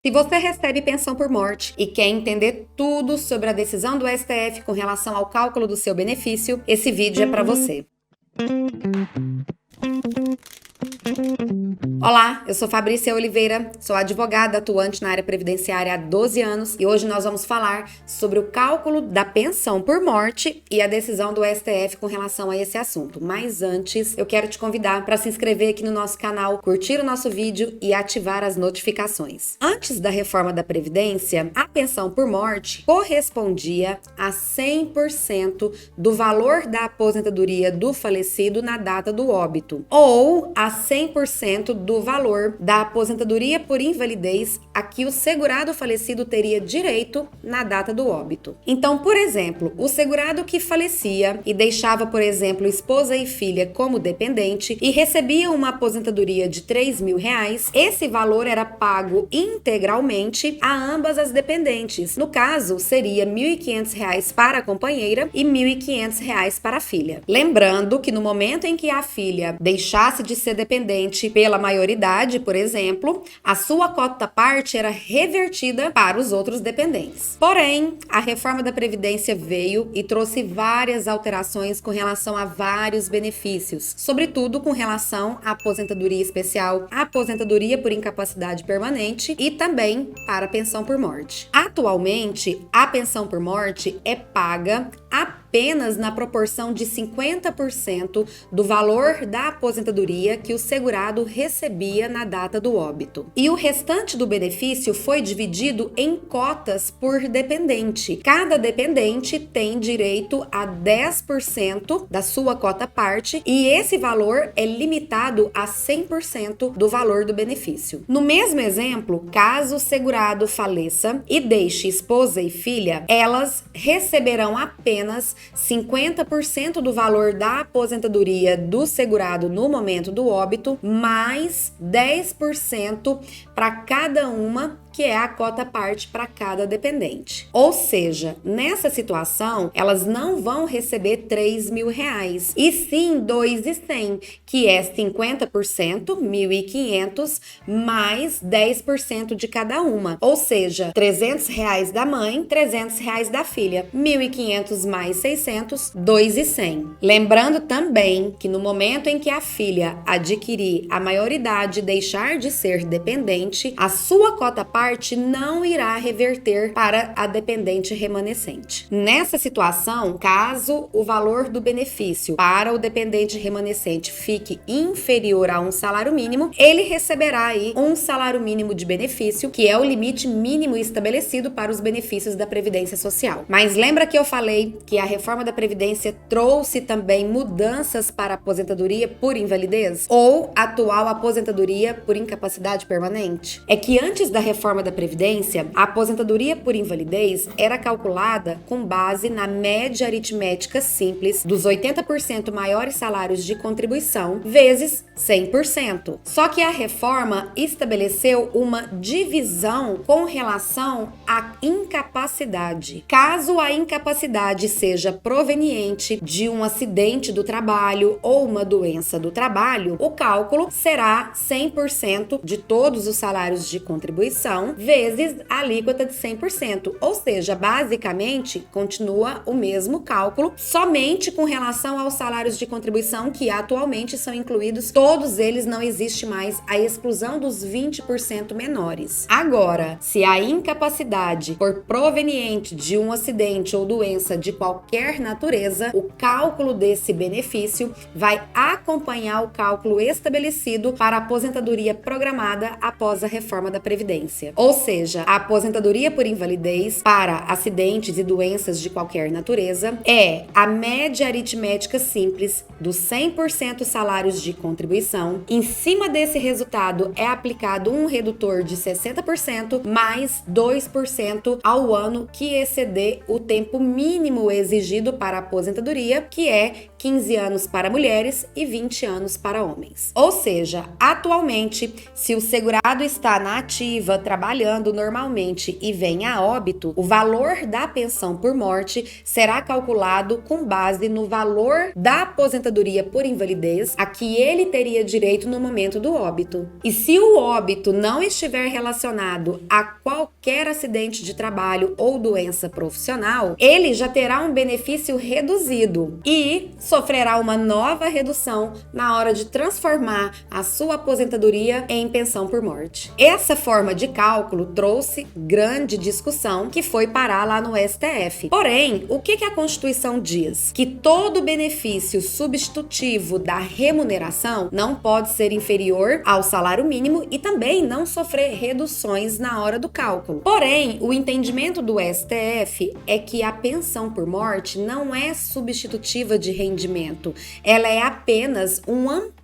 Se você recebe pensão por morte e quer entender tudo sobre a decisão do STF com relação ao cálculo do seu benefício, esse vídeo é para você. Olá, eu sou Fabrícia Oliveira, sou advogada atuante na área previdenciária há 12 anos e hoje nós vamos falar sobre o cálculo da pensão por morte e a decisão do STF com relação a esse assunto. Mas antes, eu quero te convidar para se inscrever aqui no nosso canal, curtir o nosso vídeo e ativar as notificações. Antes da reforma da Previdência, a pensão por morte correspondia a 100% do valor da aposentadoria do falecido na data do óbito, ou a 100% do valor da aposentadoria por invalidez a que o segurado falecido teria direito na data do óbito. Então, por exemplo, o segurado que falecia e deixava, por exemplo, esposa e filha como dependente e recebia uma aposentadoria de R$3.000, esse valor era pago integralmente a ambas as dependentes. No caso, seria R$1.500 para a companheira e R$1.500 para a filha. Lembrando que no momento em que a filha deixasse de ser dependente pela maioridade, por exemplo, a sua cota-parte era revertida para os outros dependentes. Porém, a reforma da Previdência veio e trouxe várias alterações com relação a vários benefícios, sobretudo com relação à aposentadoria especial, à aposentadoria por incapacidade permanente e também para a pensão por morte. Atualmente, a pensão por morte é paga apenas na proporção de 50% do valor da aposentadoria que o segurado recebia na data do óbito. E o restante do benefício foi dividido em cotas por dependente. Cada dependente tem direito a 10% da sua cota-parte e esse valor é limitado a 100% do valor do benefício. No mesmo exemplo, caso o segurado faleça e deixe esposa e filha, elas receberão apenas 50% do valor da aposentadoria do segurado no momento do óbito, mais 10% para cada uma, que é a cota-parte para cada dependente. Ou seja, nessa situação, elas não vão receber R$3.000, e sim R$2.100, que é 50%, R$1.500, mais 10% de cada uma. Ou seja, R$300 da mãe, R$300 da filha, R$1.500 mais 600, R$2.100. Lembrando também que no momento em que a filha adquirir a maioridade e deixar de ser dependente, a sua cota-parte não irá reverter para a dependente remanescente. Nessa situação, caso o valor do benefício para o dependente remanescente fique inferior a um salário mínimo, ele receberá aí um salário mínimo de benefício, que é o limite mínimo estabelecido para os benefícios da Previdência Social. Mas lembra que eu falei que a reforma da Previdência trouxe também mudanças para a aposentadoria por invalidez ou atual aposentadoria por incapacidade permanente? É que antes da reforma da Previdência, a aposentadoria por invalidez era calculada com base na média aritmética simples dos 80% maiores salários de contribuição vezes 100%. Só que a reforma estabeleceu uma divisão com relação à incapacidade. Caso a incapacidade seja proveniente de um acidente do trabalho ou uma doença do trabalho, o cálculo será 100% de todos os salários de contribuição vezes a alíquota de 100%, ou seja, basicamente continua o mesmo cálculo, somente com relação aos salários de contribuição que atualmente são incluídos, todos eles não existe mais a exclusão dos 20% menores. Agora, se a incapacidade for proveniente de um acidente ou doença de qualquer natureza, o cálculo desse benefício vai acompanhar o cálculo estabelecido para a aposentadoria programada após a reforma da Previdência. Ou seja, a aposentadoria por invalidez para acidentes e doenças de qualquer natureza é a média aritmética simples dos 100% salários de contribuição. Em cima desse resultado é aplicado um redutor de 60% mais 2% ao ano que exceder o tempo mínimo exigido para a aposentadoria, que é 15 anos para mulheres e 20 anos para homens. Ou seja, atualmente, se o segurado empregado está na ativa, trabalhando normalmente e vem a óbito, o valor da pensão por morte será calculado com base no valor da aposentadoria por invalidez a que ele teria direito no momento do óbito. E se o óbito não estiver relacionado a qualquer acidente de trabalho ou doença profissional, ele já terá um benefício reduzido e sofrerá uma nova redução na hora de transformar a sua aposentadoria em pensão por morte. Essa forma de cálculo trouxe grande discussão que foi parar lá no STF. Porém, o que a Constituição diz? Que todo benefício substitutivo da remuneração não pode ser inferior ao salário mínimo e também não sofrer reduções na hora do cálculo. Porém, o entendimento do STF é que a pensão por morte não é substitutiva de rendimento, ela é apenas um amparo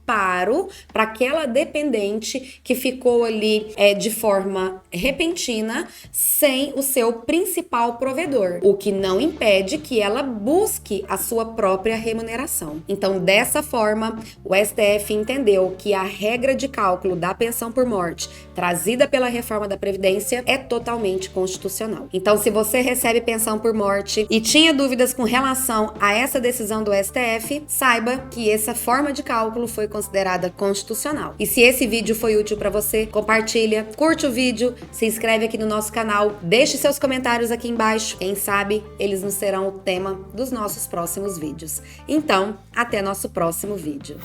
para aquela dependente que ficou ali de forma repentina sem o seu principal provedor, o que não impede que ela busque a sua própria remuneração. Então, dessa forma, o STF entendeu que a regra de cálculo da pensão por morte trazida pela reforma da Previdência é totalmente constitucional. Então, se você recebe pensão por morte e tinha dúvidas com relação a essa decisão do STF, saiba que essa forma de cálculo foi considerada constitucional. E se esse vídeo foi útil para você, compartilha, curte o vídeo, se inscreve aqui no nosso canal, deixe seus comentários aqui embaixo. Quem sabe eles não serão o tema dos nossos próximos vídeos. Então, até nosso próximo vídeo.